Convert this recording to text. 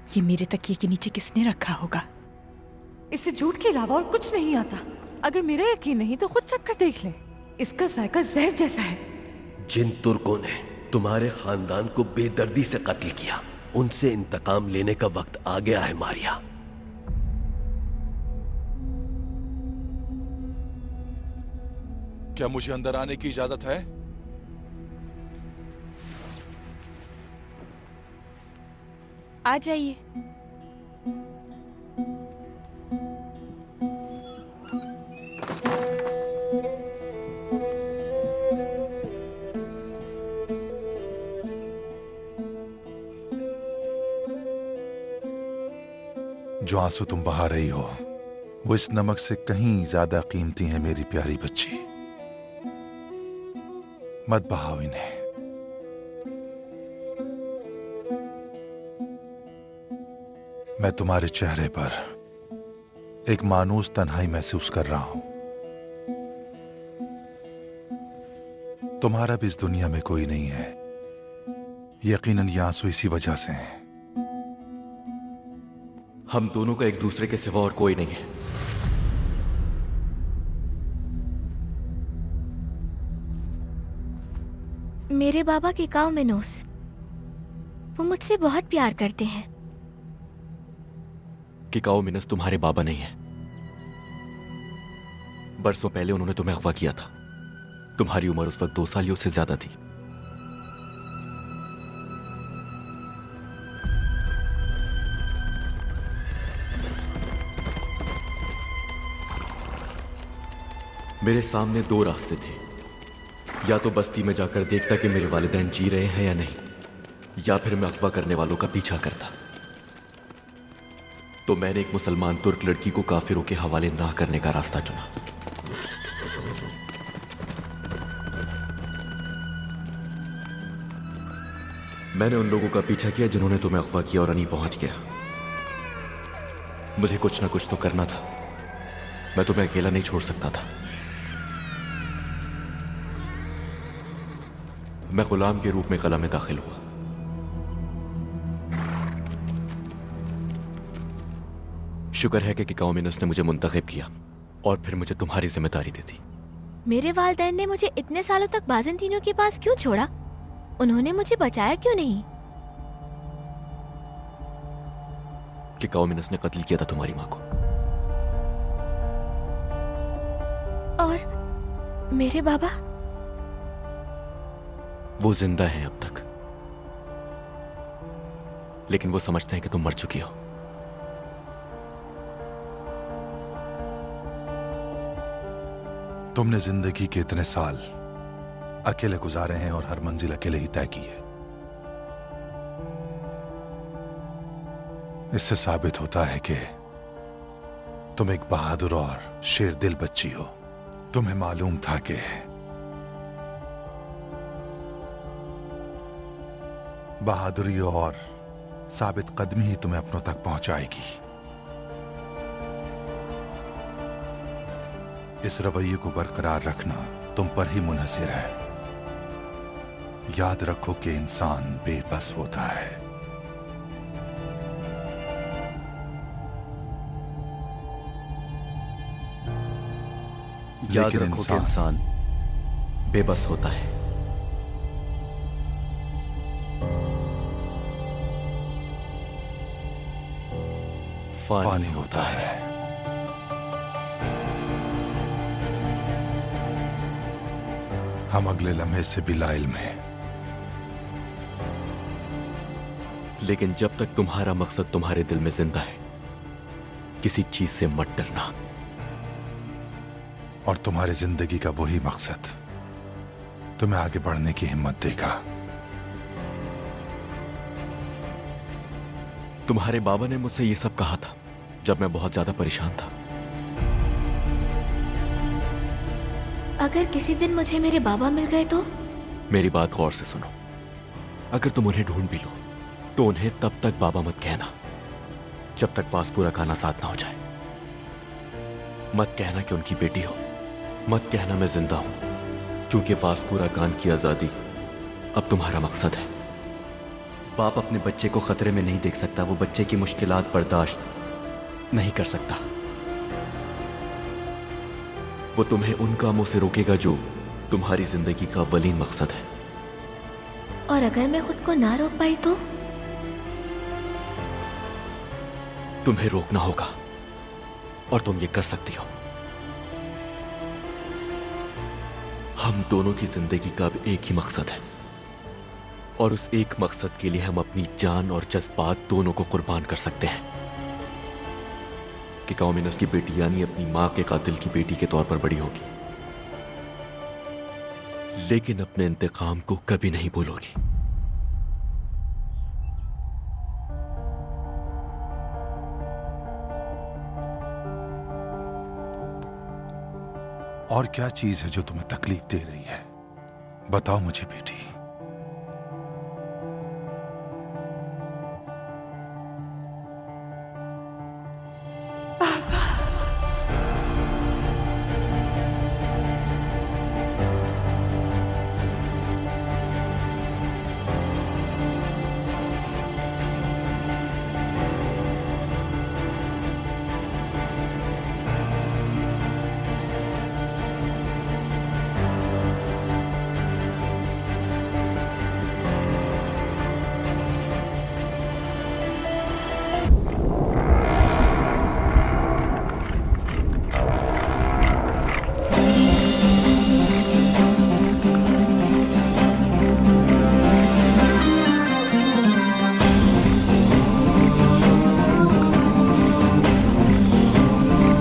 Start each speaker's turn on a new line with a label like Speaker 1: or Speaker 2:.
Speaker 1: ये मेरे तकिए के नीचे किसने रखा होगा?
Speaker 2: इसे झूठ के अलावा और कुछ नहीं आता। अगर मेरा यकीन नहीं तो खुद चख कर देख ले। इसका जायका जहर जैसा है।
Speaker 3: जिन तुर्कों ने तुम्हारे खानदान को बेदर्दी से कत्ल किया, उनसे इंतकाम लेने का वक्त आ गया है मारिया।
Speaker 4: क्या मुझे अंदर आने की इजाजत है?
Speaker 1: आ जाइए।
Speaker 5: जो आंसू तुम बहा रही हो वो इस नमक से कहीं ज्यादा कीमती है मेरी प्यारी बच्ची। मत बहाओ इन्हें। मैं तुम्हारे चेहरे पर एक मानूस तन्हाई महसूस कर रहा हूं। तुम्हारा भी इस दुनिया में कोई नहीं है। यकीनन ये आंसू इसी वजह से हैं।
Speaker 6: हम दोनों का एक दूसरे के सिवा और कोई नहीं है।
Speaker 7: मेरे बाबा के काव मिनोस, वो मुझसे बहुत प्यार करते हैं।
Speaker 6: किकाओ मिनस तुम्हारे बाबा नहीं है। बरसों पहले उन्होंने तुम्हें अगवा किया था। तुम्हारी उम्र उस वक्त 2 साल से ज्यादा थी। मेरे सामने 2 रास्ते थे। या तो बस्ती में जाकर देखता कि मेरे वालिदैन जी रहे हैं या नहीं, या फिर मैं अगवा करने वालों का पीछा करता। तो मैंने एक मुसलमान तुर्क लड़की को काफिरों के हवाले ना करने का रास्ता चुना। मैंने उन लोगों का पीछा किया जिन्होंने तुम्हें अगवा किया और अनी पहुंच गया। मुझे कुछ ना कुछ तो करना था। मैं तुम्हें अकेला नहीं छोड़ सकता था। मैं गुलाम के रूप में कला में दाखिल हुआ। शुक्र है कि किकाओ मिनस ने मुझे मुंतखब किया और फिर मुझे तुम्हारी जिम्मेदारी दे दी।
Speaker 7: मेरे वालिदैन ने मुझे इतने सालों तक बाज़ंतीनों के पास क्यों छोड़ा? उन्होंने मुझे बचाया क्यों नहीं?
Speaker 6: किकाओ मिनस ने कत्ल किया था तुम्हारी मां को।
Speaker 7: और मेरे बाबा?
Speaker 6: वो जिंदा हैं अब तक, लेकिन वो समझते हैं कि तुम मर चुकी हो।
Speaker 5: तुमने जिंदगी के इतने साल अकेले गुजारे हैं और हर मंजिल अकेले ही तय की है। इससे साबित होता है कि तुम एक बहादुर और शेर दिल बच्ची हो। तुम्हें मालूम था कि बहादुरी और साबित कदमी ही तुम्हें अपनों तक पहुंचाएगी। इस रवैये को बरकरार रखना तुम पर ही मुनहसिर है। याद रखो कि इंसान बेबस होता है।
Speaker 6: याद रखो कि इंसान बेबस होता है।
Speaker 5: फानी होता है। हम अगले लम्हे से भी लाइल्म हैं।
Speaker 6: लेकिन जब तक तुम्हारा मकसद तुम्हारे दिल में जिंदा है, किसी चीज से मत डरना।
Speaker 5: और तुम्हारी जिंदगी का वही मकसद तुम्हें आगे बढ़ने की हिम्मत देगा।
Speaker 6: तुम्हारे बाबा ने मुझसे ये सब कहा था जब मैं बहुत ज्यादा परेशान था।
Speaker 7: अगर किसी दिन मुझे मेरे बाबा मिल गए तो?
Speaker 6: मेरी बात गौर से सुनो। अगर तुम उन्हें ढूंढ भी लो तो उन्हें तब तक बाबा मत कहना जब तक वासपुरा खाना साथ ना हो जाए। मत कहना कि उनकी बेटी हो। मत कहना मैं जिंदा हूं, क्योंकि वासपुरा खान की आजादी अब तुम्हारा मकसद है। बाप अपने बच्चे को खतरे में नहीं देख सकता, वो बच्चे की मुश्किलात बर्दाश्त नहीं कर सकता। वो तुम्हें उन कामों से रोकेगा जो तुम्हारी जिंदगी का अव्वलीन मकसद है।
Speaker 7: और अगर मैं खुद को ना रोक पाई तो?
Speaker 6: तुम्हें रोकना होगा और तुम ये कर सकती हो। हम दोनों की जिंदगी का अब एक ही मकसद है और उस एक मकसद के लिए हम अपनी जान और जज्बात दोनों को कुर्बान कर सकते हैं कि कौमिनस की बेटी यानी अपनी मां के कातिल की बेटी के तौर पर बड़ी होगी, लेकिन अपने इंतकाम को कभी नहीं भूलोगी।
Speaker 5: और क्या चीज है जो तुम्हें तकलीफ दे रही है? बताओ मुझे बेटी।